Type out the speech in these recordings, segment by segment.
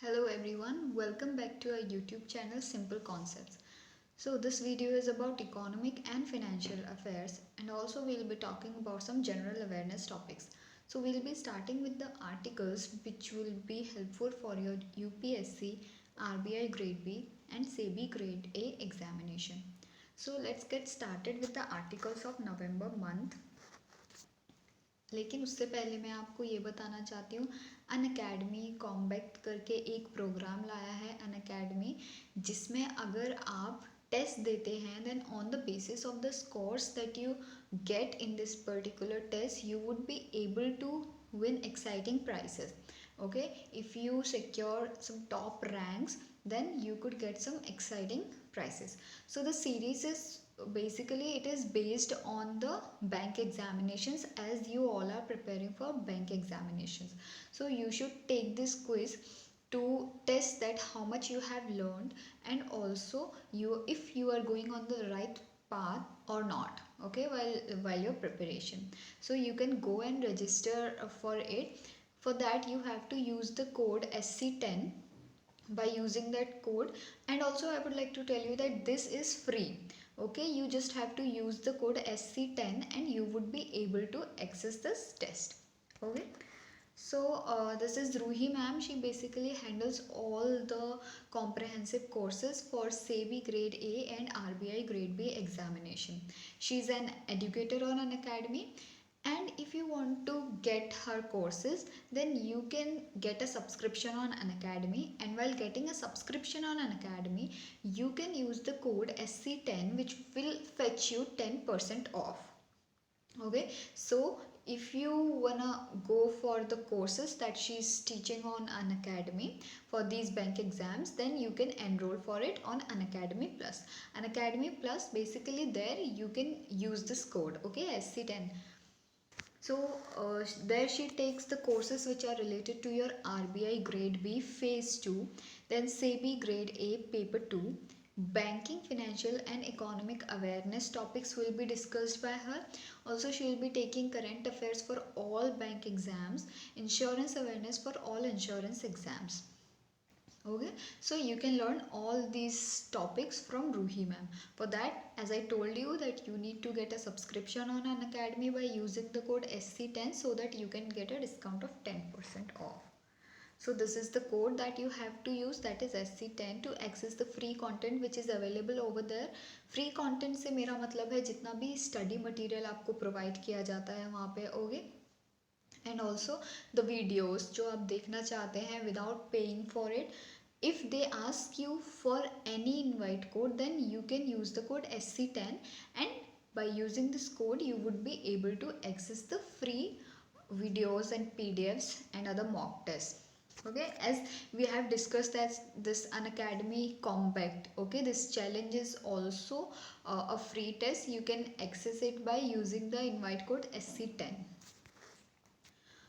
Hello everyone, welcome back to our YouTube channel Simple Concepts. So this video is about economic and financial affairs, and also we'll be talking about some general awareness topics. So we'll be starting with the articles which will be helpful for your UPSC, RBI Grade B and SEBI Grade A examination. So let's get started with the articles of November month. लेकिन उससे पहले मैं आपको ये बताना चाहती हूँ Unacademy combat करके एक प्रोग्राम लाया है अनअकैडमी, जिसमें अगर आप टेस्ट देते हैं then on the basis of the scores that you get in this particular test you would be able to win exciting prizes. Okay, if you secure some top ranks then you could get some exciting prizes. So the series is basically it is based on the bank examinations, as you all are preparing for bank examinations. So you should take this quiz to test that how much you have learned, and also you if you are going on the right path or not, okay, while your preparation. So you can go and register for it. For that you have to use the code SC10. By using that code, and also I would like to tell you that this is free. Okay, you just have to use the code SC10 and you would be able to access this test. Okay, so this is Ruhi ma'am. She basically handles all the comprehensive courses for SEBI Grade A and RBI Grade B examination. She's an educator on an academy, and if you want to get her courses then you can get a subscription on an academy, and while getting a subscription on an academy you can use the code SC10 which will fetch you 10% off. Okay, so if you wanna go for the courses that she's teaching on an academy for these bank exams, then you can enroll for it on an academy plus. An academy plus, basically there you can use this code, okay, SC10. So there she takes the courses which are related to your RBI Grade B Phase 2, then SEBI Grade A Paper 2. Banking, financial and economic awareness topics will be discussed by her. Also she will be taking current affairs for all bank exams, insurance awareness for all insurance exams. Okay, so you can learn all these topics from Ruhi ma'am. For that, as I told you, that you need to get a subscription on an academy by using the code SC10 so that you can get a discount of 10% off. So this is the code that you have to use, that is SC10, to access the free content which is available over there. Free content से मेरा मतलब है जितना भी study material आपको provide किया जाता है वहाँ पे, okay. And also the videos जो आप देखना चाहते हैं without paying for it, if they ask you for any invite code then you can use the code SC10, and by using this code you would be able to access the free videos and PDFs and other mock tests. Okay, as we have discussed that this Unacademy Compact, okay, this challenge is also a free test. You can access it by using the invite code SC10.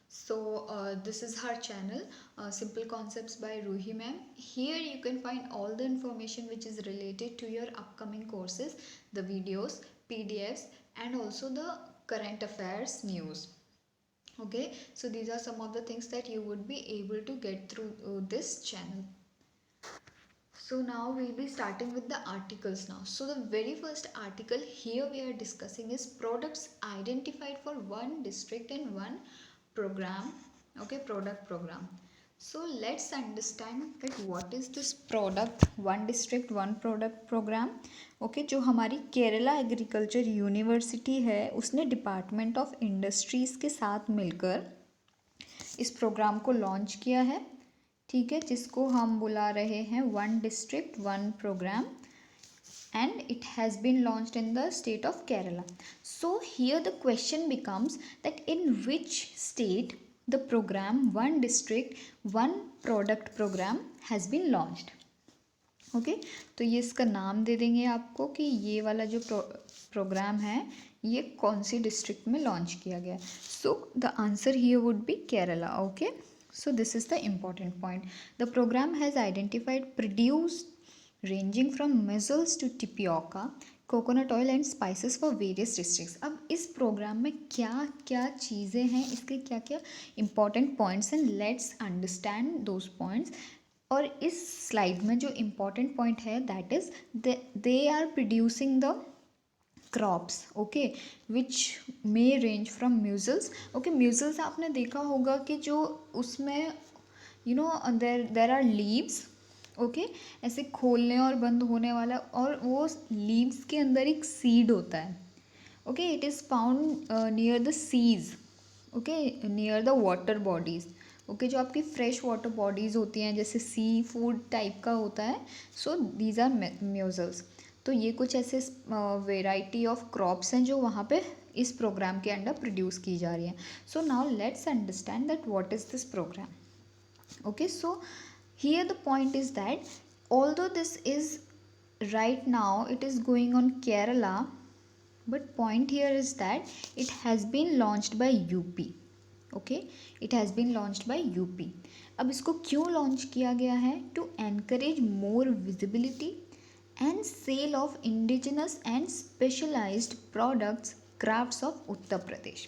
So this is her channel, Simple Concepts by Ruhi ma'am. Here you can find all the information which is related to your upcoming courses, the videos, PDFs and also the current affairs news. Okay, so these are some of the things that you would be able to get through this channel. So now we'll be starting with the articles now. So the very first article here we are discussing is products identified for one district and one program. Okay, product program. So let's understand that what is this product one district one product program. Okay, जो हमारी Kerala agriculture university है उसने department of industries के साथ मिलकर इस programme को launch किया है, ठीक है, जिसको हम बुला रहे हैं one district one programme, and it has been launched in the state of Kerala. So here the question becomes that in which state the program one district one product program has been launched. Okay तो ये इसका नाम दे देंगे आपको कि ये वाला जो प्रोग्राम है ये कौन सी डिस्ट्रिक्ट में लॉन्च किया गया. So the answer here would be Kerala. Okay, so this is the important point. The program has identified produced ranging from measles to tapioca, coconut oil and spices for various districts. अब इस programme में क्या क्या चीज़ें हैं, इसके क्या क्या important points, and let's understand those points. और इस स्लाइड में जो इम्पोर्टेंट पॉइंट है that is they are producing the crops, okay, which may range from mussels. Okay, mussels आपने देखा होगा कि जो उसमें देर आर लीव्स, ओके, ऐसे खोलने और बंद होने वाला, और वो लीव्स के अंदर एक सीड होता है। Okay, it is found near the seas, okay, near the water bodies. Okay, जो आपकी फ्रेश वाटर बॉडीज़ होती हैं जैसे सी फूड टाइप का होता है, सो दीज आर म्यूजल्स। तो ये कुछ ऐसे वेराइटी ऑफ क्रॉप्स हैं जो वहाँ पे इस प्रोग्राम के अंडर प्रोड्यूस की जा रही हैं। So now let's understand that what is this programme. Okay, so here the point is that although this is right now it is going on Kerala, but point here is that it has been launched by UP. Okay, it has been launched by UP. अब इसको क्यों launch किया गया है? To encourage more visibility and sale of indigenous and specialised products crafts of Uttar Pradesh.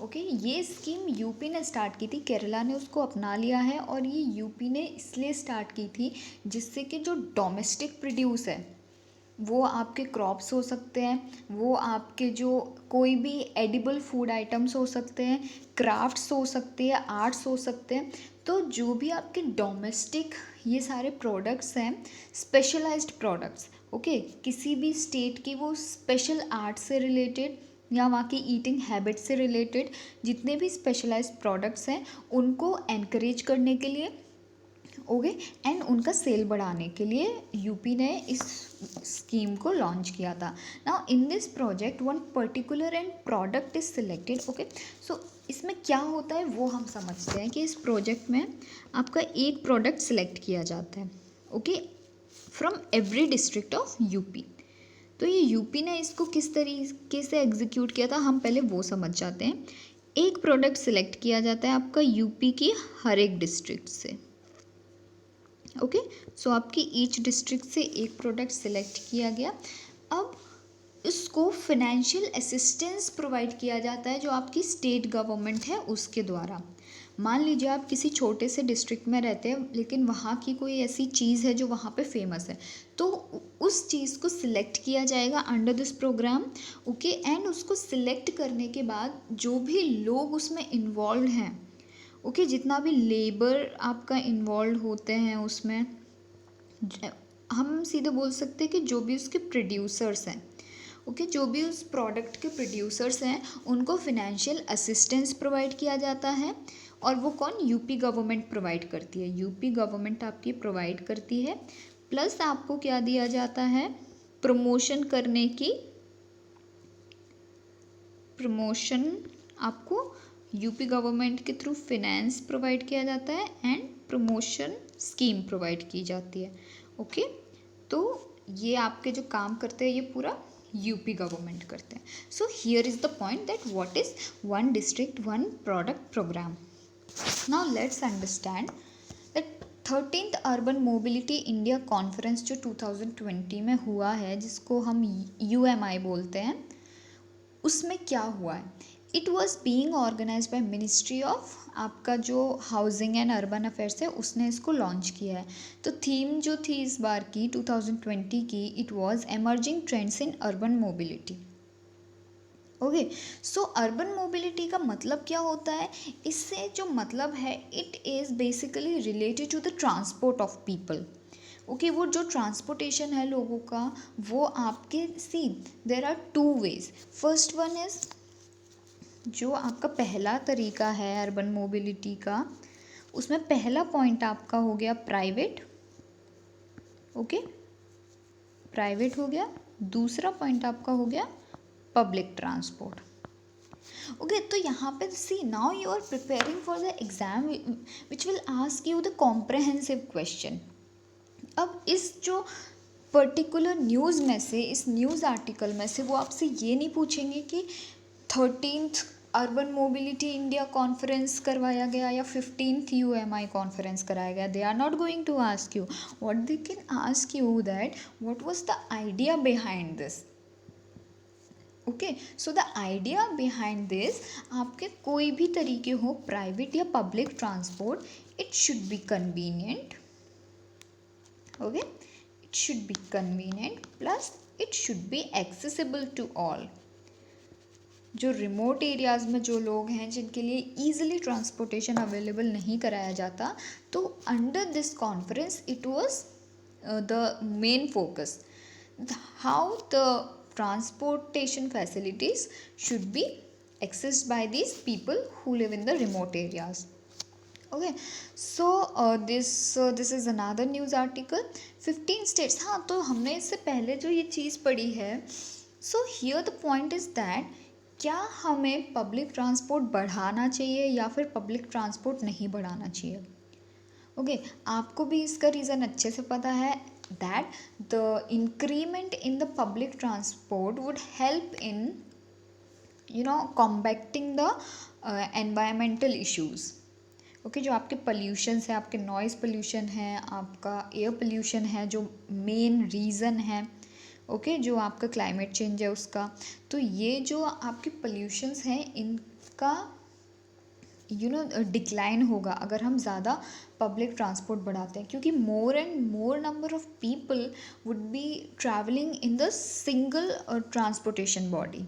Okay, ये scheme UP ने start की थी, केरला ने उसको अपना लिया है, और ये यूपी ने इसलिए स्टार्ट की थी जिससे कि जो डोमेस्टिक प्रोड्यूस है, वो आपके क्रॉप्स हो सकते हैं, वो आपके जो कोई भी एडिबल फूड आइटम्स हो सकते हैं, क्राफ्ट्स हो सकते हैं, आर्ट्स हो सकते हैं, तो जो भी आपके डोमेस्टिक ये सारे प्रोडक्ट्स हैं, स्पेशलाइज्ड प्रोडक्ट्स, ओके, किसी भी स्टेट की वो स्पेशल आर्ट से रिलेटेड या वहाँ की ईटिंग हैबिट से रिलेटेड जितने भी स्पेशलाइज्ड प्रोडक्ट्स हैं उनको एनकरेज करने के लिए, ओके, एंड उनका सेल बढ़ाने के लिए यूपी ने इस स्कीम को लॉन्च किया था. Now in this project one particular end product is selected. Okay, so इसमें क्या होता है वो हम समझते हैं कि इस प्रोजेक्ट में आपका एक प्रोडक्ट सिलेक्ट किया जाता है, okay, from every district of UP. तो ये यूपी ने इसको किस तरीके से एग्जीक्यूट किया था हम पहले वो समझ जाते हैं. एक प्रोडक्ट सिलेक्ट किया जाता है आपका यूपी की हर एक डिस्ट्रिक्ट से. ओके, सो आपकी ईच डिस्ट्रिक्ट से एक प्रोडक्ट सिलेक्ट किया गया. अब इसको फिनेंशियल असिस्टेंस प्रोवाइड किया जाता है जो आपकी स्टेट गवर्नमेंट है उसके द्वारा. मान लीजिए आप किसी छोटे से डिस्ट्रिक्ट में रहते हैं लेकिन वहाँ की कोई ऐसी चीज़ है जो वहाँ पे फेमस है, तो उस चीज़ को सिलेक्ट किया जाएगा under this programme. Okay, and उसको सिलेक्ट करने के बाद जो भी लोग उसमें इन्वॉल्व हैं, ओके, जितना भी लेबर आपका इन्वॉल्व होते हैं उसमें, हम सीधे बोल सकते हैं कि जो भी उसके प्रोड्यूसर्स हैं, ओके, जो भी उस प्रोडक्ट के प्रोड्यूसर्स हैं उनको फिनेंशियल असिस्टेंस प्रोवाइड किया जाता है. और वो कौन? यूपी गवर्नमेंट प्रोवाइड करती है. यूपी गवर्नमेंट आपकी प्रोवाइड करती है, प्लस आपको क्या दिया जाता है? प्रमोशन करने की, प्रमोशन आपको यूपी गवर्नमेंट के थ्रू फिनेंस प्रोवाइड किया जाता है एंड प्रमोशन स्कीम प्रोवाइड की जाती है. ओके, तो ये आपके जो काम करते हैं ये पूरा यूपी गवर्नमेंट करते हैं. So here is the point that what is one district one product programme. Now let's understand that 13th urban mobility India conference जो 2020 में हुआ है, जिसको हम UMI बोलते हैं, उसमें क्या हुआ है? It was being organise by ministry of आपका जो हाउसिंग एंड अर्बन अफेयर्स है उसने इसको लॉन्च किया है. तो थीम जो थी इस बार की 2020 की, it was emerging trends in urban mobility. Okay, so urban mobility का मतलब क्या होता है? इससे जो मतलब है it is basically related to the transport of people. Okay, वो जो ट्रांसपोर्टेशन है लोगों का, वो आपके there are two ways. First one is जो आपका पहला तरीका है अर्बन मोबिलिटी का, उसमें पहला पॉइंट आपका हो गया प्राइवेट. ओके, प्राइवेट हो गया. दूसरा पॉइंट आपका हो गया पब्लिक ट्रांसपोर्ट. ओके, तो यहाँ पे see now you are preparing for the exam which will ask you the comprehensive question. अब इस जो पर्टिकुलर न्यूज़ में से, इस न्यूज़ आर्टिकल में से वो आपसे ये नहीं पूछेंगे कि 13th urban mobility India conference करवाया गया या 15th UMI कॉन्फ्रेंस कराया गया. They are not going to ask you. What they can ask you that what was the idea behind this. Okay, so the idea behind this, आपके कोई भी तरीके हो प्राइवेट या public transport, it should be convenient. Okay, it should be convenient plus it should be accessible to all. जो remote areas में जो लोग हैं जिनके लिए ईजिली ट्रांसपोर्टेशन अवेलेबल नहीं कराया जाता, तो under this conference it was the main focus how the transportation facilities should be accessed by these people who live in the remote areas. Okay, so this is another news article. 15 states, हाँ तो हमने इससे पहले जो ये चीज़ पढ़ी है, so here the point is that क्या हमें पब्लिक ट्रांसपोर्ट बढ़ाना चाहिए या फिर पब्लिक ट्रांसपोर्ट नहीं बढ़ाना चाहिए। ओके, आपको भी इसका रीज़न अच्छे से पता है that the increment in the public transport would help in combating the environmental issues. Okay, जो आपके पोल्यूशंस है, आपके नॉइज़ पोल्यूशन है, आपका एयर पोल्यूशन है, जो मेन रीज़न है, ओके, जो आपका क्लाइमेट चेंज है उसका, तो ये जो आपके पोल्यूशंस हैं इनका डिक्लाइन होगा अगर हम ज़्यादा पब्लिक ट्रांसपोर्ट बढ़ाते हैं, क्योंकि more and more number of people would be travelling in the single transportation body.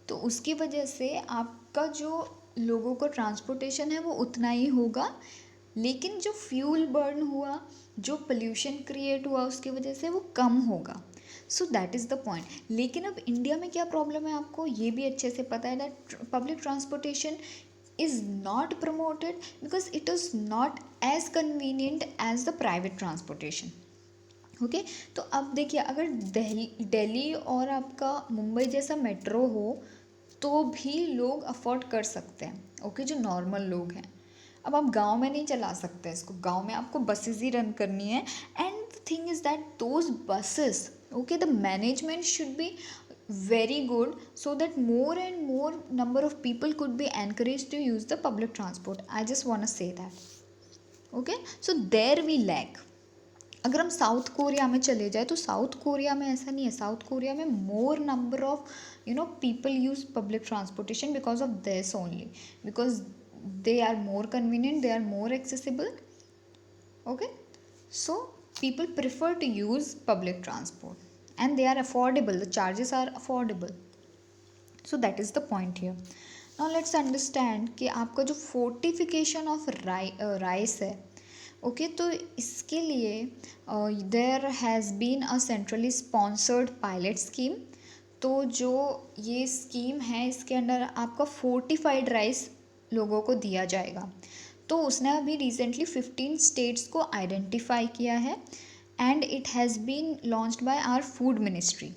तो उसकी वजह से आपका जो लोगों का ट्रांसपोर्टेशन है वो उतना ही होगा, लेकिन जो फ्यूल बर्न हुआ, जो पोल्यूशन क्रिएट हुआ उसकी वजह से वो कम होगा। So that is the point. लेकिन अब इंडिया में क्या प्रॉब्लम है, आपको ये भी अच्छे से पता है that public transportation is not promoted because it is not as convenient as the private transportation. Okay, तो अब देखिए, अगर दिल्ली और आपका मुंबई जैसा मेट्रो हो तो भी लोग अफोर्ड कर सकते हैं, ओके, जो नॉर्मल लोग हैं। अब आप गांव में नहीं चला सकते इसको, गांव में आपको बसेस ही रन करनी है, and the thing is that those buses, okay, the management should be very good so that more and more number of people could be encouraged to use the public transport. I just want to say that. Okay, so there we lack. अगर हम south Korea में चले जाए तो south Korea में ऐसा नहीं है। साउथ कोरिया में more number of people use public transportation because of this only, because they are more convenient, they are more accessible. Okay, so people prefer to use public transport and they are affordable, the charges are affordable. So that is the point here. Now let's understand कि आपका जो fortification of rice है, okay, तो इसके लिए there has been a centrally sponsored pilot scheme. तो जो ये स्कीम है इसके अंदर आपका फोर्टिफाइड राइस लोगों को दिया जाएगा। तो उसने अभी रिसेंटली 15 स्टेट्स को आइडेंटिफाई किया है and it has been launched by our food ministry.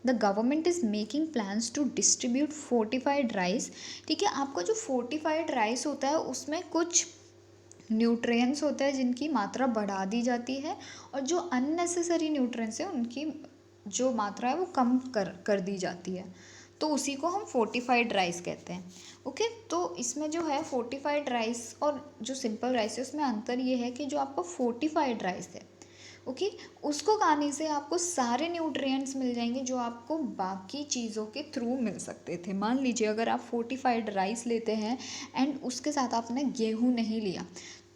The government is making plans to distribute fortified rice. ठीक है, आपका जो fortified rice होता है उसमें कुछ न्यूट्रिएंट्स होते हैं जिनकी मात्रा बढ़ा दी जाती है, और जो अननेसेसरी न्यूट्रिएंट्स हैं उनकी जो मात्रा है वो कम कर दी जाती है। तो उसी को हम फोर्टिफाइड राइस कहते हैं। ओके, तो इसमें जो है फोर्टिफाइड राइस और जो सिंपल राइस है उसमें अंतर ये है कि जो आपका फोर्टिफाइड राइस है, ओके, उसको खाने से आपको सारे न्यूट्रिएंट्स मिल जाएंगे जो आपको बाकी चीज़ों के थ्रू मिल सकते थे। मान लीजिए अगर आप फोर्टिफाइड राइस लेते हैं एंड उसके साथ आपने गेहूँ नहीं लिया,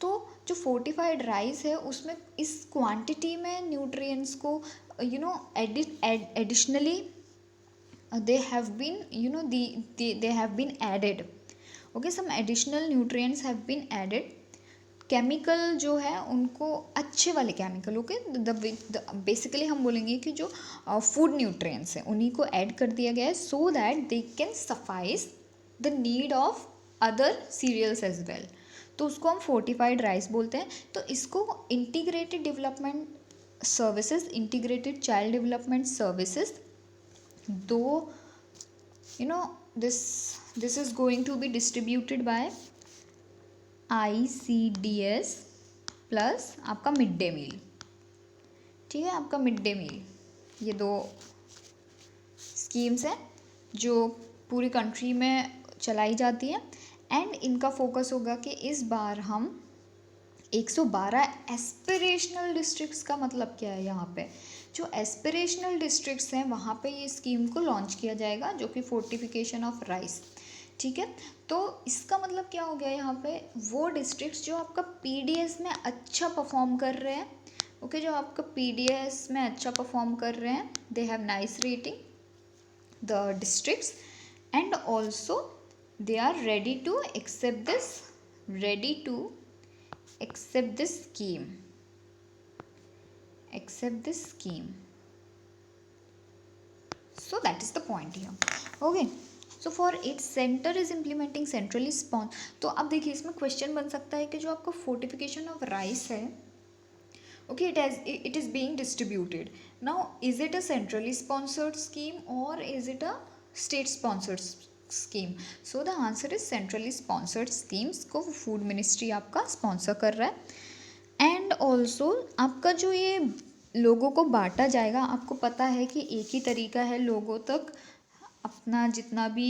तो जो फोर्टिफाइड राइस है उसमें इस क्वांटिटी में न्यूट्रिएंट्स को additionally they have been they have been added. Okay, some additional nutrients have been added. Chemical जो है उनको अच्छे वाले केमिकल, ओके, बेसिकली हम बोलेंगे कि जो फूड न्यूट्रिएंट्स हैं उन्हीं को ऐड कर दिया गया है so that they can suffice the need of other cereals as well. तो उसको हम फोर्टिफाइड राइस बोलते हैं। तो इसको integrated development services, integrated child development services, दो this is going to be distributed by ICDS plus आपका मिड डे मील। ठीक है, आपका मिड डे मील, ये दो स्कीम्स हैं जो पूरी कंट्री में चलाई जाती है, एंड इनका फोकस होगा कि इस बार हम 112 एस्पिरेशनल डिस्ट्रिक्ट्स का मतलब क्या है, यहाँ पे जो एस्पिरेशनल डिस्ट्रिक्ट्स हैं वहाँ पे ये स्कीम को लॉन्च किया जाएगा जो कि फोर्टिफिकेशन ऑफ राइस। ठीक है, तो इसका मतलब क्या हो गया, यहाँ पे वो डिस्ट्रिक्ट्स जो आपका PDS में अच्छा परफॉर्म कर रहे हैं ओके, जो आपका पीडीएस में अच्छा परफॉर्म कर रहे हैं, they have nice rating the districts, and also they are ready to accept this scheme. So that is the point here. Okay, so for it center is implementing centrally तो अब देखिए इसमें question बन सकता है कि जो आपका फोर्टिफिकेशन ऑफ राइस है, okay, it is being distributed. Now is it a centrally sponsored scheme or is it a state sponsored scheme? So the answer is centrally sponsored schemes को फूड मिनिस्ट्री आपका sponsor कर रहा है. And also आपका जो ये लोगों को बांटा जाएगा, आपको पता है कि एक ही तरीका है लोगों तक अपना जितना भी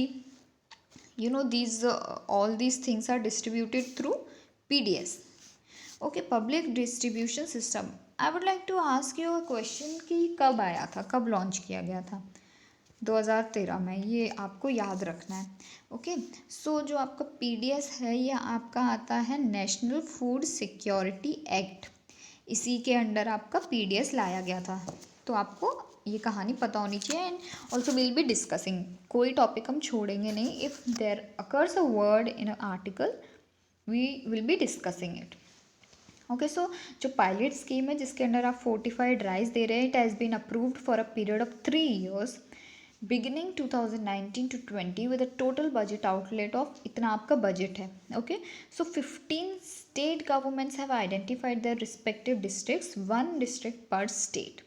these all these things are distributed through PDS. Okay, public distribution system. I would like to ask you a question कि कब आया था, कब लॉन्च किया गया था? 2013 में, ये आपको याद रखना है. ओके, सो जो आपका पीडीएस है ये आपका आता है नेशनल फूड सिक्योरिटी एक्ट, इसी के अंडर आपका पीडीएस लाया गया था. तो आपको ये कहानी पता होनी चाहिए. And also will be discussing, कोई टॉपिक हम छोड़ेंगे नहीं. If there occurs a word in a article we will be discussing it. Okay, so जो पायलट स्कीम है जिसके अंडर आप फोर्टिफाइड राइस दे रहे हैं, it has been approved for a period of 3 years beginning 2019 to 20 with a total budget outlet of, इतना आपका budget है. Okay, so 15 state governments have identified their respective districts, 1 district per state.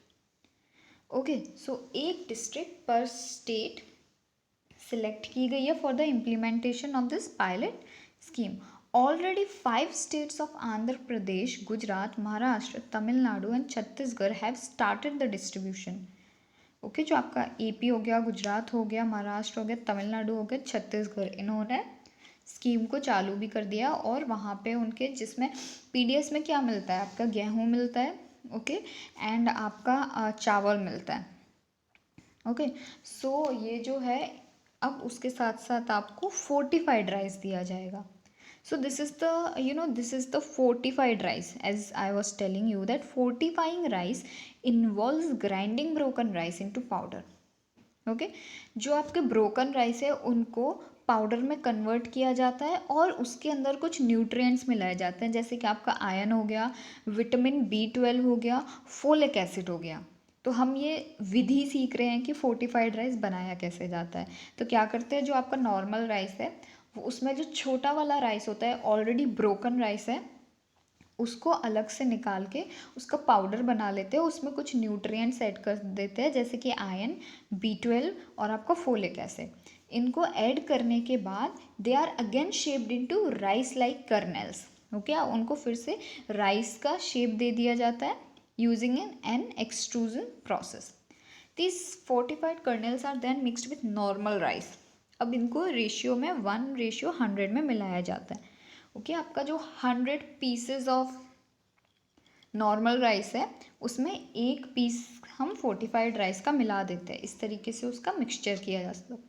Okay, so एक district per state select की गई है for the implementation of this pilot scheme. Already 5 states of Andhra Pradesh, Gujarat, Maharashtra, Tamil Nadu and Chhattisgarh have started the distribution. Okay, जो आपका AP हो गया, गुजरात हो गया, महाराष्ट्र हो गया, तमिलनाडु हो गया, छत्तीसगढ़, इन्होंने स्कीम को चालू भी कर दिया. और वहाँ पे उनके जिसमें पीडीएस में क्या मिलता है, आपका गेहूँ मिलता है. ओके, एंड आपका चावल मिलता है. ओके, सो ये जो है अब उसके साथ साथ आपको फोर्टिफाइड राइस दिया जाएगा. So this is the fortified rice. As I was telling you that fortifying rice involves grinding broken rice into powder. Okay, जो आपके broken rice है उनको पाउडर में कन्वर्ट किया जाता है और उसके अंदर कुछ न्यूट्रिएंट्स मिलाए जाते हैं, जैसे कि आपका आयरन हो गया, विटामिन B12 हो गया, फोलिक एसिड हो गया. तो हम ये विधि सीख रहे हैं कि फोर्टिफाइड राइस बनाया कैसे जाता है. तो क्या करते हैं, जो आपका नॉर्मल राइस है उसमें जो छोटा वाला राइस होता है, ऑलरेडी ब्रोकन राइस है, उसको अलग से निकाल के उसका पाउडर बना लेते हैं. उसमें कुछ न्यूट्रिएंट्स ऐड कर देते हैं, जैसे कि आयरन, B12 और आपका फोलिक एसिड. इनको ऐड करने के बाद they are again shaped into rice like kernels. Okay, उनको फिर से राइस का शेप दे दिया जाता है using an extrusion process. This fortified kernels are then mixed with normal rice. अब इनको रेशियो में 1:100 में मिलाया जाता है. ओके, आपका जो 100 पीसेस ऑफ नॉर्मल राइस है उसमें 1 पीस हम फोर्टिफाइड राइस का मिला देते हैं. इस तरीके से उसका मिक्सचर किया जा सकता है.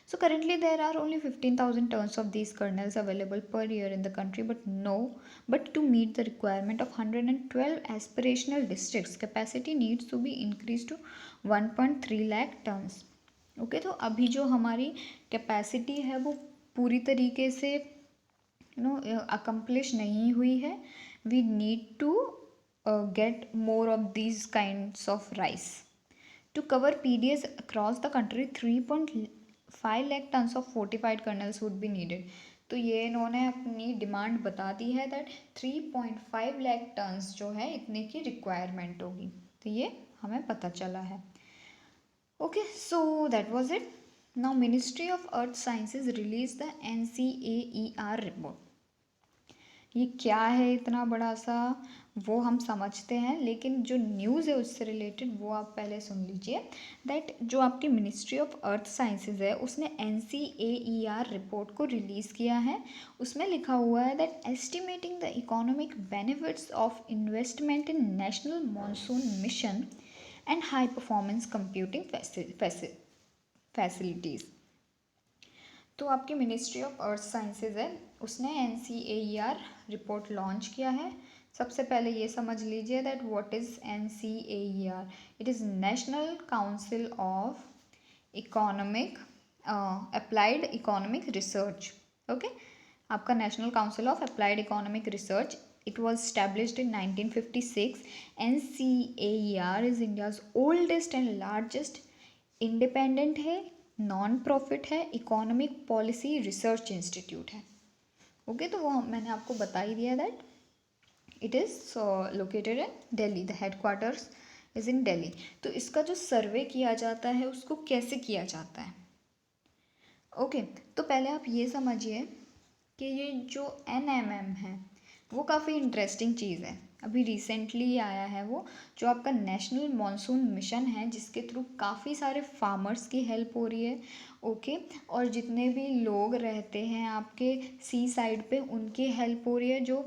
So currently there are only 15,000 tons of these kernels available per year in the country, but to meet the requirement of 112 aspirational districts, capacity needs to be increased to 1.3 lakh tons. Okay, तो अभी जो हमारी capacity है वो पूरी तरीके से accomplish नहीं हुई है. We need to get more of these kinds of rice. To cover PDS across the country 3.5 lakh tons of fortified kernels would be needed. तो ये इन्होंने अपनी डिमांड बता दी है दैट 3.5 lakh tons जो है इतने की रिक्वायरमेंट होगी. तो ये हमें पता चला है. Okay, so that was it. Now Ministry of Earth Sciences released the NCAER report. ये क्या है इतना बड़ा सा, वो हम समझते हैं, लेकिन जो न्यूज़ है उससे रिलेटेड वो आप पहले सुन लीजिए. दैट जो आपकी मिनिस्ट्री ऑफ अर्थ साइंसेज है उसने NCAER रिपोर्ट को रिलीज़ किया है. उसमें लिखा हुआ है that estimating the economic benefits of investment in national monsoon mission and high performance computing facilities. तो आपकी मिनिस्ट्री ऑफ अर्थ साइंसेज है उसने NCAER रिपोर्ट लॉन्च किया है. सबसे पहले ये समझ लीजिए that what is NCAER. It is national council of economic applied economic research. Okay, आपका national council of applied economic research. It was established in 1956. NCAER is India's oldest and largest independent है, non profit है, economic policy research institute है. Okay, तो वो मैंने आपको बता ही दिया that it is located in Delhi. The headquarters is in Delhi. तो इसका जो सर्वे किया जाता है उसको कैसे किया जाता है? ओके, तो पहले आप ये समझिए कि ये जो NMM है वो काफ़ी इंटरेस्टिंग चीज़ है. अभी रिसेंटली आया है वो, जो आपका नेशनल मॉनसून मिशन है, जिसके थ्रू काफ़ी सारे फार्मर्स की हेल्प हो रही है. ओके, और जितने भी लोग रहते हैं आपके सी साइड पे उनकी हेल्प हो रही है. जो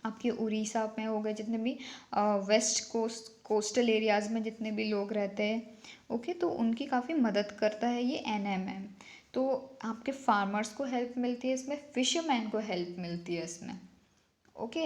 आपके उड़ीसा में हो गए, जितने भी वेस्ट कोस्टल एरियाज़ में जितने भी लोग रहते हैं, ओके, तो उनकी काफ़ी मदद करता है ये NMM. तो आपके फार्मर्स को हेल्प मिलती है इसमें, फिशरमैन को हेल्प मिलती है इसमें. ओके,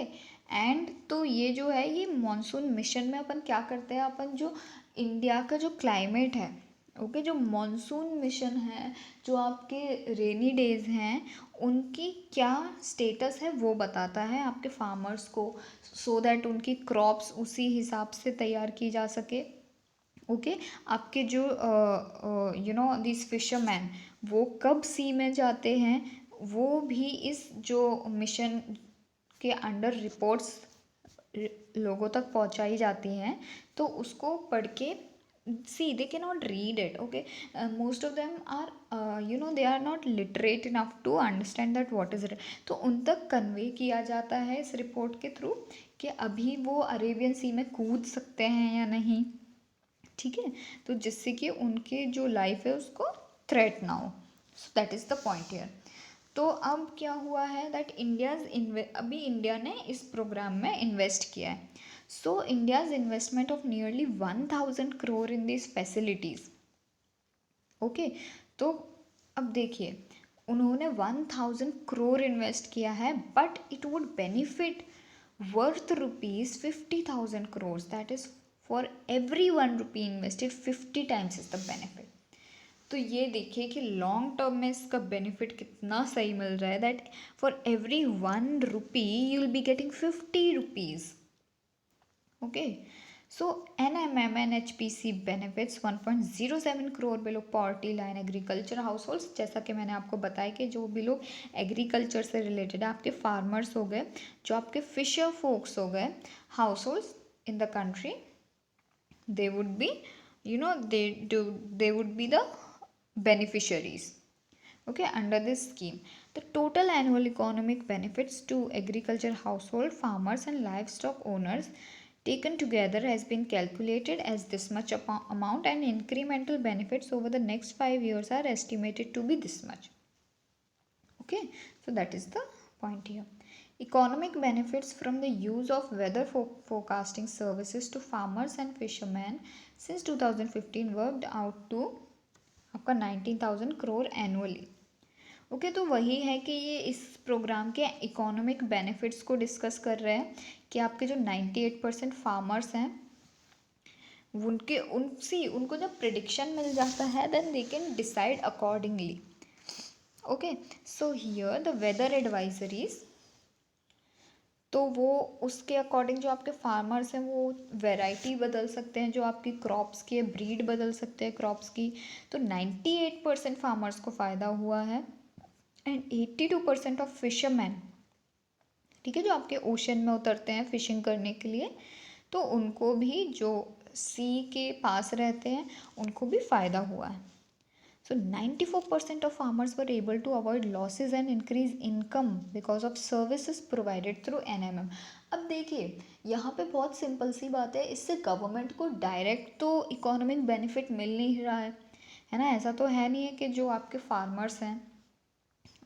एंड तो ये जो है ये मॉनसून मिशन में अपन क्या करते हैं, अपन जो इंडिया का जो क्लाइमेट है, ओके, जो मॉनसून मिशन है, जो आपके रेनी डेज हैं उनकी क्या स्टेटस है वो बताता है आपके फार्मर्स को, सो दैट उनकी क्रॉप्स उसी हिसाब से तैयार की जा सके. ओके, आपके जो दिस फिशरमैन वो कब सी में जाते हैं वो भी इस जो मिशन के अंडर रिपोर्ट्स लोगों तक पहुंचाई जाती हैं. तो उसको पढ़ के see they cannot read it. Okay, most of them are they are not literate enough to understand that what is it. तो उन तक कन्वे किया जाता है इस रिपोर्ट के थ्रू कि अभी वो अरेबियन सी में कूद सकते हैं या नहीं. ठीक है, तो जिससे कि उनके जो लाइफ है उसको थ्रेट ना हो. So that is the point here. तो अब क्या हुआ है दैट अभी इंडिया ने इस प्रोग्राम में इन्वेस्ट किया है. So India's investment of nearly 1000 crore in this facilities. Okay, तो अब देखिए उन्होंने 1000 crore इन्वेस्ट किया है, but it would benefit worth ₹50,000 crores. That is for every 1 rupee invested 50 times is the benefit. तो ये देखिए कि लॉन्ग टर्म में इसका बेनिफिट कितना सही मिल रहा है, that for every 1 rupee you will be getting 50 rupees. Okay, so NMM and HPC benefits 1.07 crore below poverty line agriculture house holds. जैसा कि मैंने आपको बताया कि जो भी लोग एग्रीकल्चर से रिलेटेड है, आपके फार्मर्स हो गए, जो आपके फिशर फोक्स हो गए, house holds in the country, they would be they would be the beneficiaries. Okay, under this scheme the total annual economic benefits to agriculture household farmers and livestock owners taken together has been calculated as this much amount, and incremental benefits over the next 5 years are estimated to be this much. Okay, so that is the point here. Economic benefits from the use of weather forecasting services to farmers and fishermen since 2015 worked out to आपका 19,000 crore annually. Okay, तो वही है कि ये इस programme के economic benefits को discuss कर रहे हैं कि आपके जो 98% फार्मर्स हैं उनको जब प्रिडिक्शन मिल जाता है then they can decide accordingly. Okay, so here the weather advisories, तो वो उसके अकॉर्डिंग जो आपके फार्मर्स हैं वो वैरायटी बदल सकते हैं, जो आपकी क्रॉप्स की ब्रीड बदल सकते हैं क्रॉप्स की. तो 98% फार्मर्स को फ़ायदा हुआ है एंड 82% ऑफ फिशरमैन, ठीक है, जो आपके ओशन में उतरते हैं फिशिंग करने के लिए, तो उनको भी, जो सी के पास रहते हैं उनको भी फ़ायदा हुआ है. So 94% of farmers were able to avoid losses and increase income because of services provided through NMM. अब देखिए यहाँ पे बहुत सिंपल सी बात है, इससे गवर्नमेंट को डायरेक्ट तो इकोनॉमिक बेनिफिट मिल नहीं रहा है ना. ऐसा तो है नहीं है कि जो आपके फार्मर्स हैं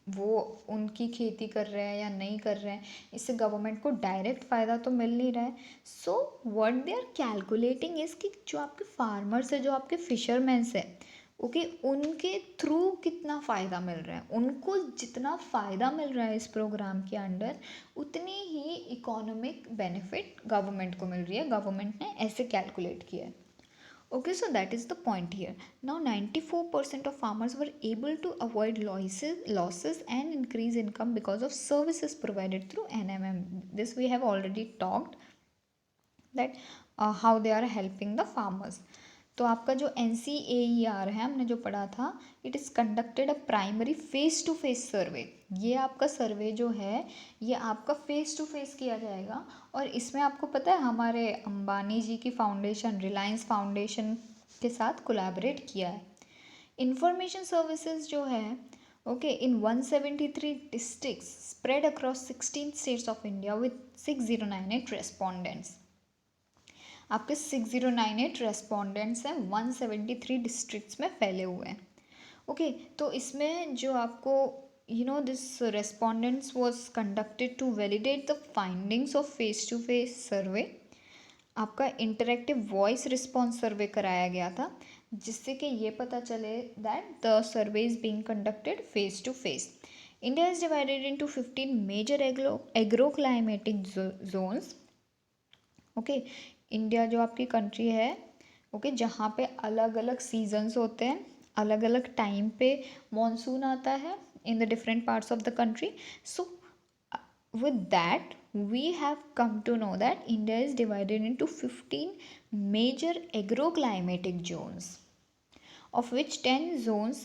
वो उनकी खेती कर रहे हैं या नहीं कर रहे हैं, इससे गवर्नमेंट को डायरेक्ट फ़ायदा तो मिल नहीं रहा है. So what they are calculating is कि जो आपके फार्मर्स है, जो आपके फिशरमैन्स है, ओके, उनके थ्रू कितना फ़ायदा मिल रहा है, उनको जितना फ़ायदा मिल रहा है इस प्रोग्राम के अंडर उतनी ही इकोनॉमिक बेनिफिट गवर्नमेंट को मिल रही है, गवर्नमेंट ने ऐसे कैलकुलेट किया है। Okay, so that is the point here. Now 94% of farmers were able to avoid losses and increase income because of services provided through NMM. This we have already talked that how they are helping the farmers. तो आपका जो NCAER है, हमने जो पढ़ा था, it is conducted a primary face to face survey. ये आपका सर्वे जो है ये आपका फेस टू फेस किया जाएगा, और इसमें आपको पता है हमारे अंबानी जी की फाउंडेशन रिलायंस फाउंडेशन के साथ कोलैबोरेट किया है। इंफॉर्मेशन सर्विसेज जो है okay in 173 districts spread across 16 states of India with 6098 respondents. आपके 6098 रेस्पोंडेंट्स हैं 173 डिस्ट्रिक्ट्स में फैले हुए हैं। ओके, तो इसमें जो आपको this respondents was conducted to validate the findings of face to face survey. आपका इंटरेक्टिव वॉइस रिस्पॉन्स सर्वे कराया गया था, जिससे कि ये पता चले that the survey is being conducted face to face. India is divided into 15 major agro climatic zones. Okay, India जो आपकी कंट्री है ओके जहाँ पे अलग अलग सीजन्स होते हैं, अलग अलग टाइम पे मॉनसून आता है in the different parts of the country. So with that we have come to know that India is divided into 15 major agroclimatic zones, of which 10 zones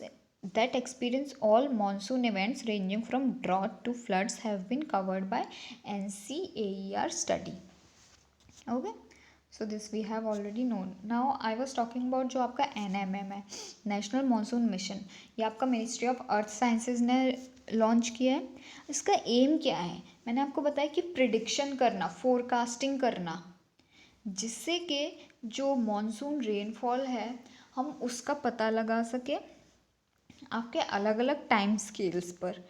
that experience all monsoon events ranging from drought to floods have been covered by NCAER study. Okay, so this we have already known. Now I was talking about जो आपका NMM है, national monsoon mission. ये आपका ministry of earth sciences ने launch किया है। इसका M क्या है, मैंने आपको बताया कि प्रिडिक्शन करना, फोरकास्टिंग करना, जिससे कि जो मॉनसून रेनफॉल है हम उसका पता लगा सके आपके अलग अलग टाइम स्केल्स पर।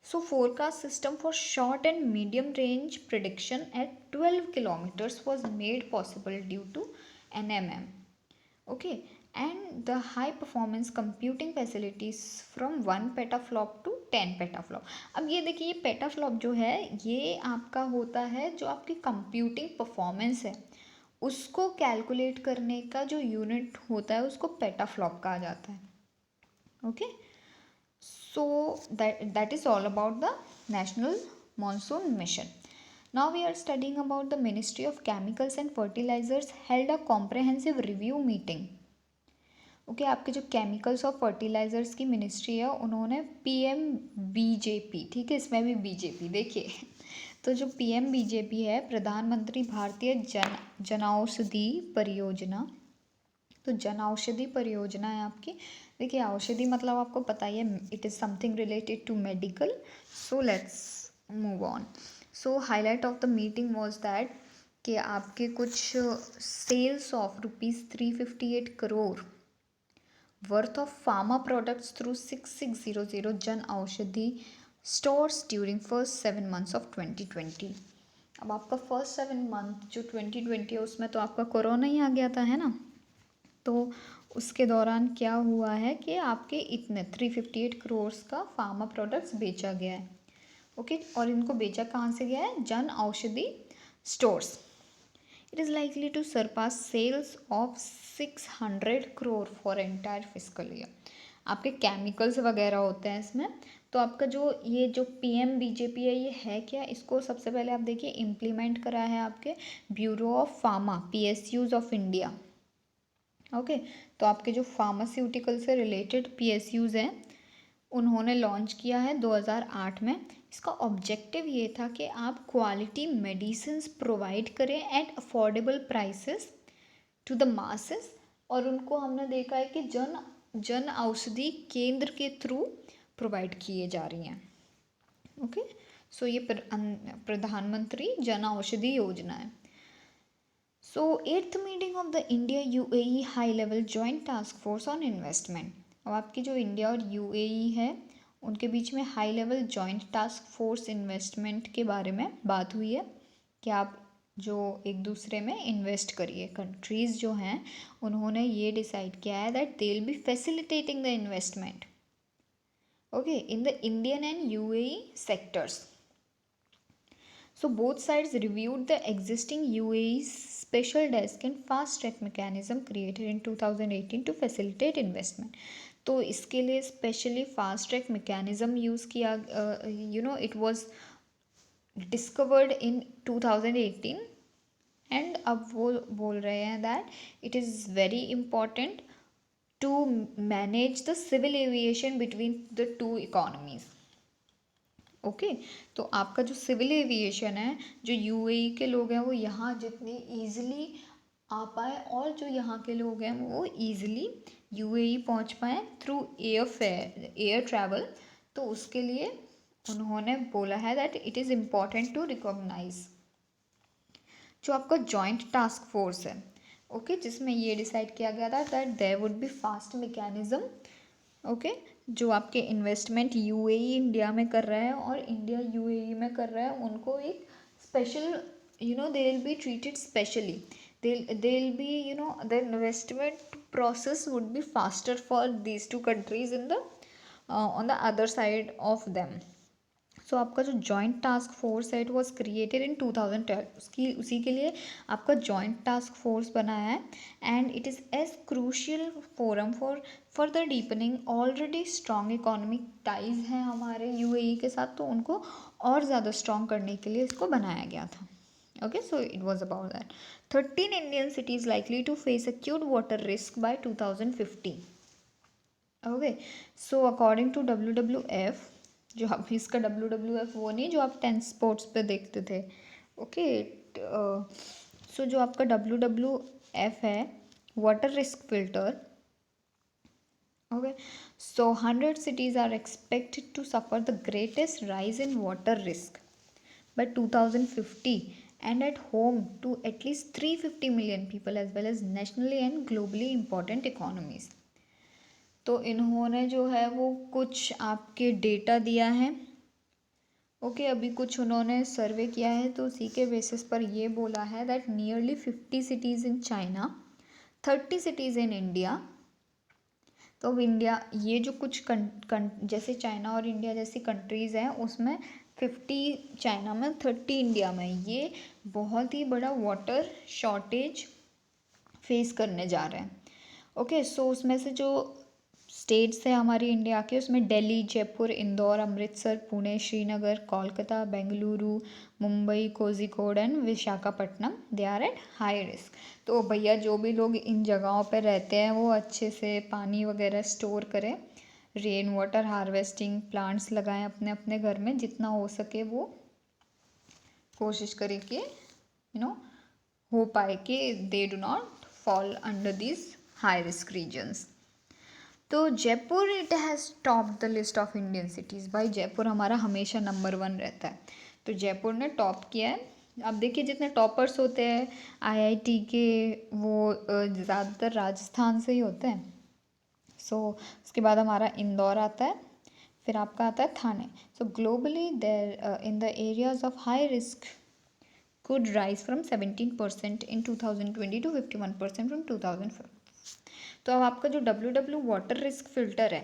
So forecast system for short and medium range prediction at 12 kilometers was made possible due to NMM. Okay, and the high performance computing facilities from 1 petaflop to 10 petaflop. अब ये देखिए, ये petaflop जो है ये आपका होता है जो आपकी कंप्यूटिंग परफॉर्मेंस है उसको कैलकुलेट करने का जो यूनिट होता है उसको petaflop कहा जाता है। Okay, so that is all about the national monsoon mission. Now we are studying about the Ministry of Chemicals and Fertilizers held a comprehensive review meeting. Okay, आपके जो केमिकल्स और फर्टिलाइजर्स की मिनिस्ट्री है उन्होंने PMBJP, ठीक है इसमें भी बीजेपी देखिए तो जो PMBJP है प्रधानमंत्री भारतीय जनऔषधि परियोजना, तो जन औषधि परियोजना है आपकी। देखिए औषधि मतलब आपको पता ही है, it is something related to medical. So let's move on. So highlight of the meeting was that कि आपके कुछ sales of ₹358 crore worth of pharma products through 6600 Jan Aushadhi stores during first 7 months of 2020। अब आपका फर्स्ट 7 month जो 2020 है उसमें तो आपका कोरोना ही आ गया था, है ना। तो उसके दौरान क्या हुआ है कि आपके इतने 358 करोड़ का फार्मा प्रोडक्ट्स बेचा गया है। ओके, और इनको बेचा कहाँ से गया है, Jan Aushadhi stores. It is likely to surpass sales of 600 crore for entire physical year. आपके केमिकल्स वगैरह होते हैं इसमें। तो आपका जो ये जो PMBJP है ये है क्या, इसको सबसे पहले आप देखिए इम्प्लीमेंट करा है आपके bureau of pharma PSUs of India. Okay, तो आपके जो फार्मास्यूटिकल से रिलेटेड PSUs हैं उन्होंने लॉन्च किया है 2008 में। इसका ऑब्जेक्टिव ये था कि आप क्वालिटी मेडिसिन्स प्रोवाइड करें at affordable prices to the masses, और उनको हमने देखा है कि जन औषधि केंद्र के थ्रू प्रोवाइड किए जा रही हैं। ओके, सो ये प्रधानमंत्री जन औषधि योजना है। So 8th meeting of the India UAE High Level Joint Task Force on Investment। अब आपकी जो इंडिया और UAE है उनके बीच में high level joint task force investment के बारे में बात हुई है कि आप जो एक दूसरे में इन्वेस्ट करिए। कंट्रीज़ जो हैं उन्होंने ये डिसाइड किया है that they will be facilitating the investment okay in the Indian and UAE sectors. So both sides reviewed the existing UAE special desk and fast track mechanism created in 2018 to facilitate investment. तो इसके लिए specially fast track mechanism use किया it was discovered in 2018 and अब वो बोल रहे हैं that it is very important to manage the civil aviation between the two economies. Okay तो आपका जो सिविल एविएशन है, जो यूएई के लोग हैं वो यहाँ जितनी ईजिली आ पाए और जो यहाँ के लोग हैं वो ईजिली यूएई पहुँच पाए थ्रू एयर ट्रैवल. तो उसके लिए उन्होंने बोला है that it is important to recognise जो आपका जॉइंट टास्क फोर्स है ओके जिसमें ये डिसाइड किया गया था that there would be fast mechanism okay जो आपके इन्वेस्टमेंट यूएई इंडिया में कर रहा है और इंडिया यूएई में कर रहा है उनको एक special they will be treated specially. they will be the investment process would be faster for these two countries in the on the other side of them. सो आपका जो जॉइंट टास्क फोर्स है it was created in 2012 उसी के लिए आपका joint task force बनाया है and it is as crucial forum for further deepening already strong economic ties हैं हमारे यूएई के साथ तो उनको और ज़्यादा स्ट्रॉन्ग करने के लिए इसको बनाया गया था. Okay, so it was about that. 13 Indian cities likely to face acute water risk by 2050. Okay, so according to WWF, जो आप इसका WWF वो नहीं जो आप 10 स्पोर्ट्स पे देखते थे. ओके सो जो आपका WWF है water risk filter. Okay so 100 cities are expected to suffer the greatest rise in water risk by 2050 and at home to at least 350 million people as well as nationally and globally important economies. तो इन्होंने जो है वो कुछ आपके data दिया है okay अभी कुछ उन्होंने सर्वे किया है तो उसी के बेसिस पर ये बोला है that nearly 50 cities in China 30 cities in India. तो अब इंडिया ये जो कुछ जैसे चाइना और इंडिया जैसी कंट्रीज़ हैं उसमें 50 चाइना में 30 इंडिया में ये बहुत ही बड़ा वाटर शॉर्टेज फेस करने जा रहे हैं. ओके सो उसमें से जो स्टेट्स हैं हमारी इंडिया के उसमें Delhi Jaipur Indore Amritsar Pune Srinagar Kolkata Bengaluru Mumbai Kozhikode and Visakhapatnam they are at high risk. तो भैया जो भी लोग इन जगहों पर रहते हैं वो अच्छे से पानी वगैरह स्टोर करें रेन वाटर हार्वेस्टिंग प्लांट्स लगाएं अपने अपने घर में जितना हो सके वो कोशिश करें कि हो पाए कि they do not fall under this high risk regions. तो Jaipur it has top the list of Indian cities. भाई जयपुर हमारा हमेशा नंबर 1 रहता है तो जयपुर ने टॉप किया है. अब देखिए जितने टॉपर्स होते हैं आईआईटी के वो ज़्यादातर राजस्थान से ही होते हैं. सो उसके बाद हमारा इंदौर आता है फिर आपका आता है Thane. So globally there in the areas of high risk could rise from 17% in 2020 to 51% from 2005. तो अब आपका जो WW वाटर रिस्क फिल्टर है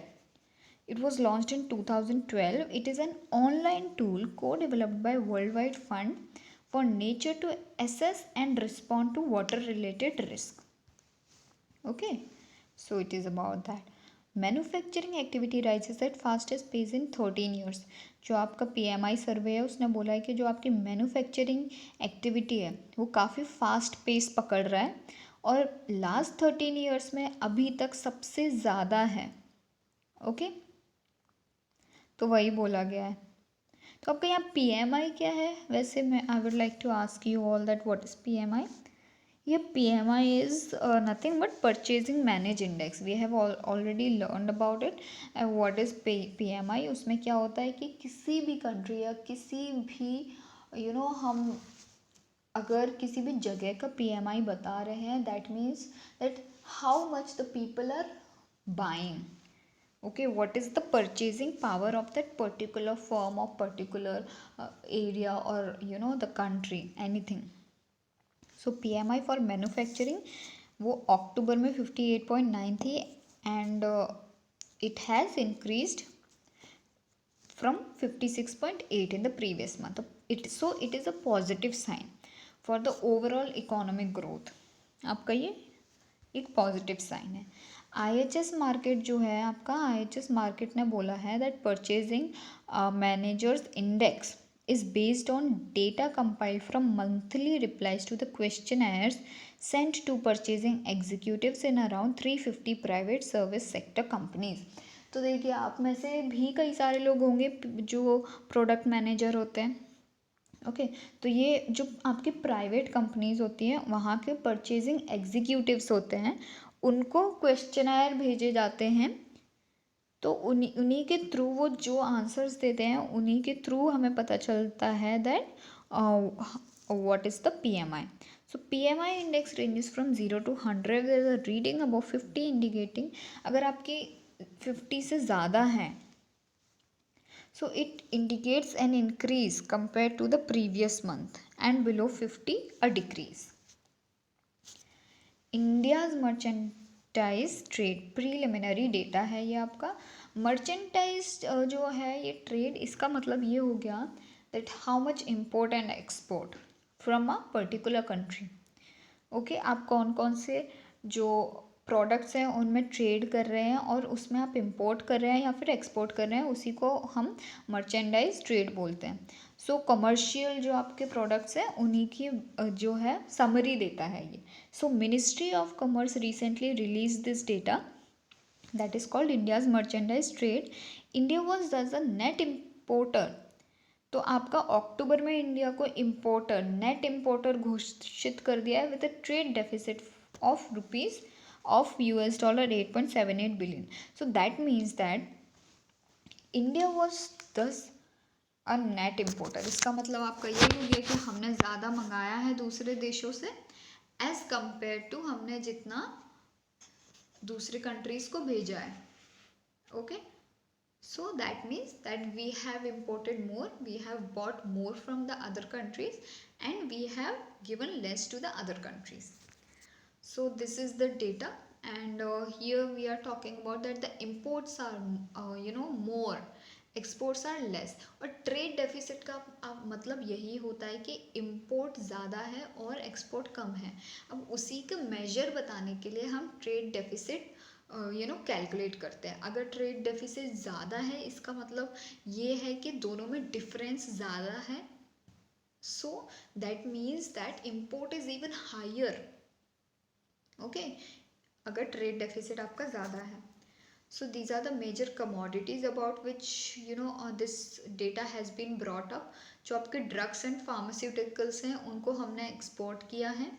it was launched in 2012. It is an online tool को developed by world wide fund for nature to assess and respond to water related risk. Okay so it is about that. Manufacturing activity rises at fastest pace in 13 years. जो आपका PMI सर्वे है उसने बोला है कि जो आपकी मैन्युफैक्चरिंग एक्टिविटी है वो काफ़ी फास्ट पेस पकड़ रहा है और लास्ट 13 ईयर्स में अभी तक सबसे ज़्यादा है. ओके तो वही बोला गया है. तो आपका यहाँ PMI क्या है वैसे मैं I would like to ask you all that what is PMI. ये PMI is nothing but purchasing manage index. We have already learned about it. What is PMI? उसमें क्या होता है कि किसी भी कंट्री या किसी भी हम अगर किसी भी जगह का PMI बता रहे हैं that means that how much the people are buying. Okay, what is the purchasing power of that particular firm or particular area or the country, anything. So PMI for manufacturing वो अक्टूबर में 58.9 थी and it has increased from 56.8 in the previous month. It is a positive sign for the overall economic growth. आपका ये एक positive sign है. IHS market जो है आपका, IHS मार्केट ने बोला है that purchasing managers index is based on data compiled from monthly replies to the questionnaires sent to purchasing executives in around 350 private service sector companies. तो देखिए, आप में से भी कई सारे लोग होंगे जो प्रोडक्ट मैनेजर होते हैं. ओके तो ये जो आपकी प्राइवेट कंपनीज होती हैं वहाँ के परचेजिंग एग्जीक्यूटिव्स होते हैं, उनको क्वेश्चनर भेजे जाते हैं. तो उन्हीं के थ्रू वो जो आंसर्स देते हैं उन्हीं के थ्रू हमें पता चलता है that what is the PMI. So PMI index ranges from 0 to 100. There is a reading about 50 indicating अगर आपकी 50 से ज़्यादा है, so it indicates an increase compared to the previous month, and below 50 a decrease. India's merchandise trade preliminary data है ये आपका. Merchandise जो है ये ट्रेड, इसका मतलब ये हो गया that how much import and export from a particular country. Okay आप कौन कौन से जो प्रोडक्ट्स हैं उनमें ट्रेड कर रहे हैं और उसमें आप इंपोर्ट कर रहे हैं या फिर एक्सपोर्ट कर रहे हैं, उसी को हम मर्चेंडाइज ट्रेड बोलते हैं. सो कमर्शियल जो आपके प्रोडक्ट्स हैं उन्हीं की जो है समरी देता है ये. सो ministry of commerce recently release this data that is called India's merchandise trade. India was thus a net importer. तो आपका अक्टूबर में इंडिया को इम्पोर्टर, नेट इम्पोर्टर घोषित कर दिया है with a trade deficit of rupees of $8.78 billion. So that means that India was दस अ net importer. इसका मतलब आपका ये हो गया कि हमने ज़्यादा मंगाया है दूसरे देशों से एज कंपेयर टू हमने जितना दूसरे कंट्रीज को भेजा है. Okay so that means that we have imported more, we have bought more from the other countries, and we have given less to the other countries. So this is the data, and here we are talking about that the imports are more, exports are less. और trade deficit का मतलब यही होता है कि import ज़्यादा है और एक्सपोर्ट कम है. अब उसी का मेजर बताने के लिए हम ट्रेड डेफिसिट कैलकुलेट करते हैं. अगर ट्रेड डेफिसिट ज़्यादा है इसका मतलब ये है कि दोनों में डिफरेंस ज़्यादा है. So that means that import is even higher. Okay अगर ट्रेड डेफिसिट आपका ज़्यादा है. So these are the major commodities about which this data has been brought up. जो आपके drugs and pharmaceuticals हैं उनको हमने export किया है.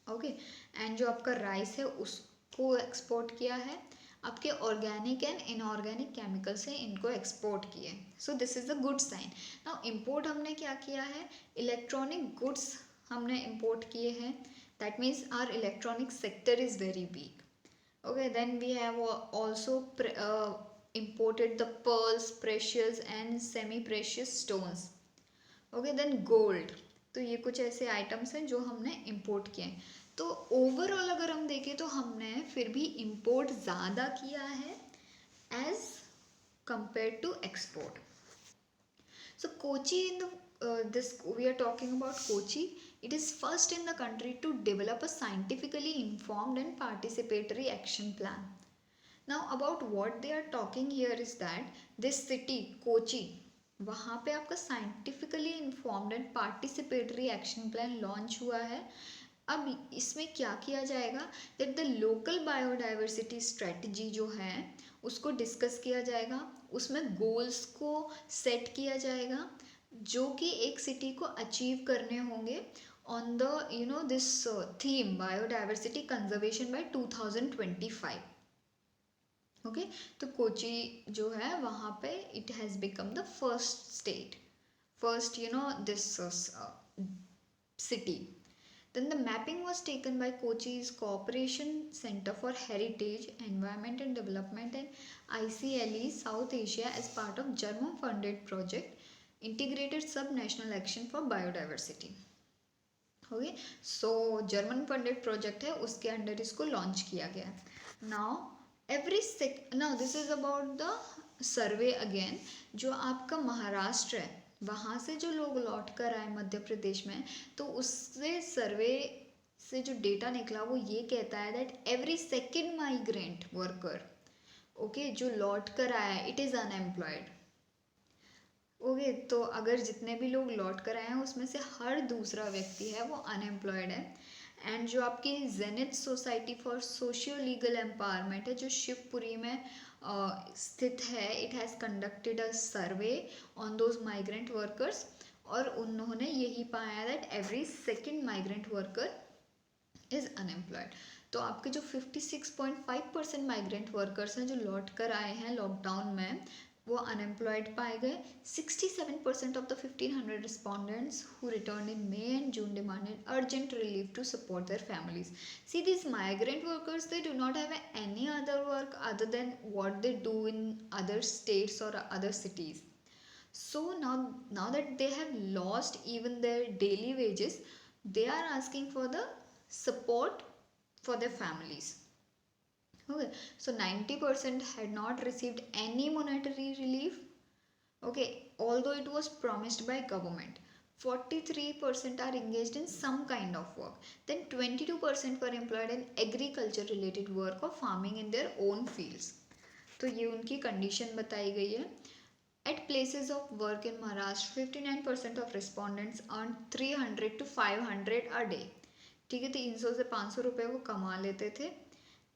ओके एंड जो आपका राइस है उसको एक्सपोर्ट किया है. आपके ऑर्गेनिक एंड इनऑर्गेनिक केमिकल्स हैं इनको एक्सपोर्ट किए. So this is a good sign. Now import हमने क्या किया है, इलेक्ट्रॉनिक गुड्स हमने इम्पोर्ट किए हैं. That means our electronic sector is very weak. Okay, then we have also imported the pearls, precious and semi-precious stones. Okay, then gold. तो ये कुछ ऐसे आइटम्स हैं जो हमने इंपोर्ट किए हैं. तो ओवरऑल अगर हम देखें तो हमने फिर भी इंपोर्ट ज़्यादा किया है as compare to export. So Kochi this we are talking about Kochi. It is first in the country to develop a scientifically informed and participatory action plan. Now about what they are talking here is that this city Kochi, वहाँ पे आपका scientifically informed and participatory action plan launch हुआ है. अब इसमें क्या किया जाएगा that the local biodiversity strategy जो है उसको डिस्कस किया जाएगा. उसमें गोल्स को सेट किया जाएगा जो कि एक सिटी को अचीव करने होंगे on the this theme biodiversity conservation by 2025. Okay तो कोची जो है वहाँ पे it has become the first state, first this city. Then the mapping was taken by Kochi's Cooperation Center for Heritage, Environment and Development and ICLE South Asia as part of German funded project Integrated Subnational Action for Biodiversity. Okay, so German funded project है, उसके under इसको launch किया गया है। Now now this is about the survey again. जो आपका महाराष्ट्र है, वहाँ से जो लोग लौट कर आए मध्य प्रदेश में, तो उससे सर्वे से जो डेटा निकला वो ये कहता है that every second migrant worker, okay, जो लौट कर आया है, इट इज़ अनएम्प्लॉयड। ओके, तो अगर जितने भी लोग लौट कर आए हैं उसमें से हर दूसरा व्यक्ति है वो अनएम्प्लॉयड है। एंड जो आपकी zenith society for socio legal empowerment है, जो शिवपुरी में स्थित है, it has conducted a survey on those migrant workers, और उन्होंने यही पाया that every second migrant worker is unemployed. तो आपके जो 56.5% माइग्रेंट वर्कर्स हैं जो लौट कर आए हैं लॉकडाउन में, वो अनएम्प्लॉयड पाए गए। 67% of the 1500 respondents who return in May and June demanded urgent relief to support their families. See this migrant workers, they do not have any other work other than what they do in other states और other cities. So now that they have lost even their daily wages, they are asking for the support for their families. Okay, so 90% had not received any monetary relief. Okay, although it was promised by government. 43% are engaged in some kind of work. Then 22% were employed in agriculture related work or farming in their own fields. तो ये उनकी condition बताई गई है। At places of work in Maharashtra, 59% of respondents earned 300 to 500 a day. ठीक है, 300 से 500 रुपये वो कमा लेते थे।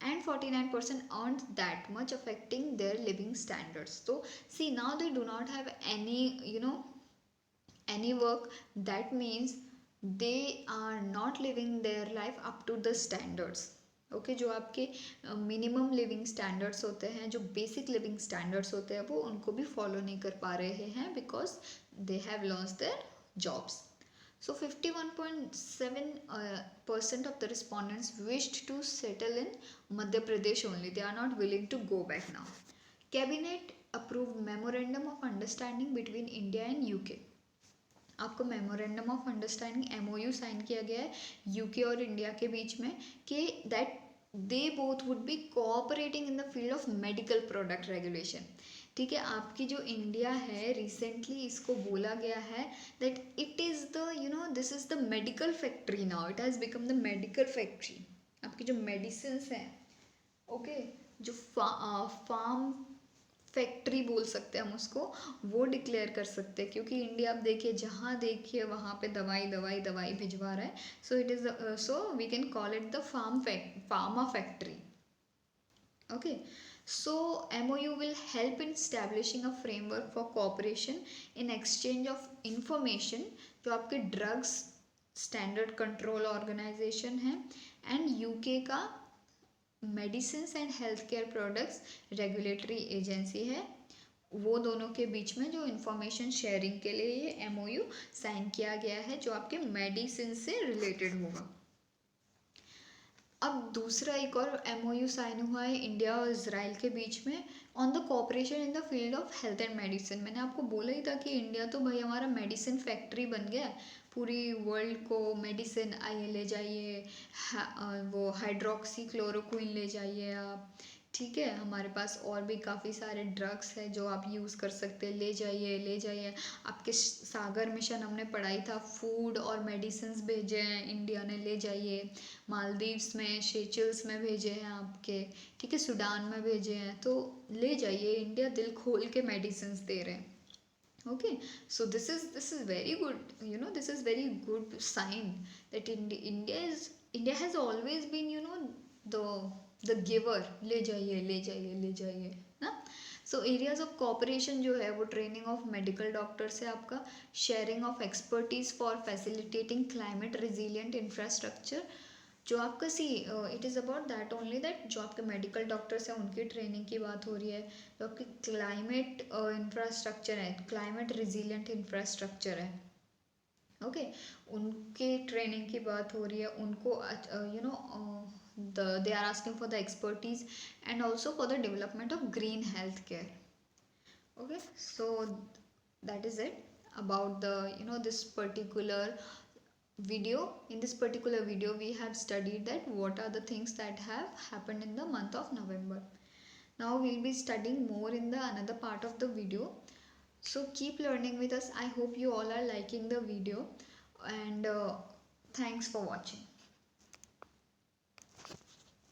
And 49% earned that much, affecting their living standards. So see, now they do not have any work. That means they are not living their life up to the standards. Okay, जो आपके मिनिमम लिविंग स्टैंडर्ड्स होते हैं, जो basic living standards होते हैं, वो उनको भी फॉलो नहीं कर पा रहे हैं because they have lost their jobs. So 51.7% of the respondents wished to settle in Madhya Pradesh only. They are not willing to go back now. Cabinet approved memorandum of understanding between India and UK. आपको memorandum of understanding MOU sign किया गया है UK और India के बीच में कि that they both would be cooperating in the field of medical product regulation. ठीक है, आपकी जो इंडिया है रिसेंटली इसको बोला गया है that it is the this is the medical factory now, it has become the medical factory. आपकी जो मेडिसिन हैं, ओके, जो फार्म फैक्ट्री बोल सकते हैं हम उसको, वो डिक्लेयर कर सकते हैं, क्योंकि इंडिया आप देखिए जहाँ देखिए वहाँ पे दवाई दवाई दवाई भिजवा रहा है. So it is so we can call it the pharma factory. Okay, so MOU will help in establishing a framework for cooperation in exchange of information. जो आपके ड्रग्स स्टैंडर्ड कंट्रोल ऑर्गेनाइजेशन है एंड यूके का medicine and health care products regulatory agency है, वो दोनों के बीच में जो इंफॉर्मेशन शेयरिंग के लिए ये MOU साइन किया गया है जो आपके मेडिसिन से रिलेटेड होगा. अब दूसरा एक और MOU साइन हुआ है इंडिया और इजराइल के बीच में on the cooperation in the field of health and medicine. मैंने आपको बोला ही था कि इंडिया तो भाई हमारा मेडिसिन फैक्ट्री बन गया है, पूरी वर्ल्ड को मेडिसिन आइए ले जाइए, वो हाइड्रोक्सी क्लोरोक्विन ले जाइए आप. ठीक है, हमारे पास और भी काफ़ी सारे ड्रग्स हैं जो आप यूज़ कर सकते हैं, ले जाइए ले जाइए. आपके सागर मिशन हमने पढ़ाई था, फूड और मेडिसिन भेजे हैं इंडिया ने, ले जाइए. मालदीव्स में, शेचल्स में भेजे हैं आपके, ठीक है, सूडान में भेजे हैं, तो ले जाइए. इंडिया दिल खोल के मेडिसिन दे रहे हैं. Okay, so this is very good, this is very good sign that India has always been the giver. ले जाइए ले जाइए ले जाइए ना. सो एरियाज ऑफ कॉपरेशन जो है वो ट्रेनिंग ऑफ मेडिकल डॉक्टर्स है, आपका sharing of expertise for facilitating climate resilient infrastructure. जो आपका it is about that only that जो आपके मेडिकल डॉक्टर्स हैं उनकी ट्रेनिंग की बात हो रही है. जो आपकी क्लाइमेट इंफ्रास्ट्रक्चर है, क्लाइमेट रिजिलियंट इंफ्रास्ट्रक्चर है, ओके, उनके ट्रेनिंग की बात हो रही है. उनको they are asking for the expertise and also for the development of green healthcare. Okay, so that is it about the this particular video. In this particular video, we have studied that what are the things that have happened in the month of November. Now we'll be studying more in the another part of the video. So keep learning with us. I hope you all are liking the video, and thanks for watching.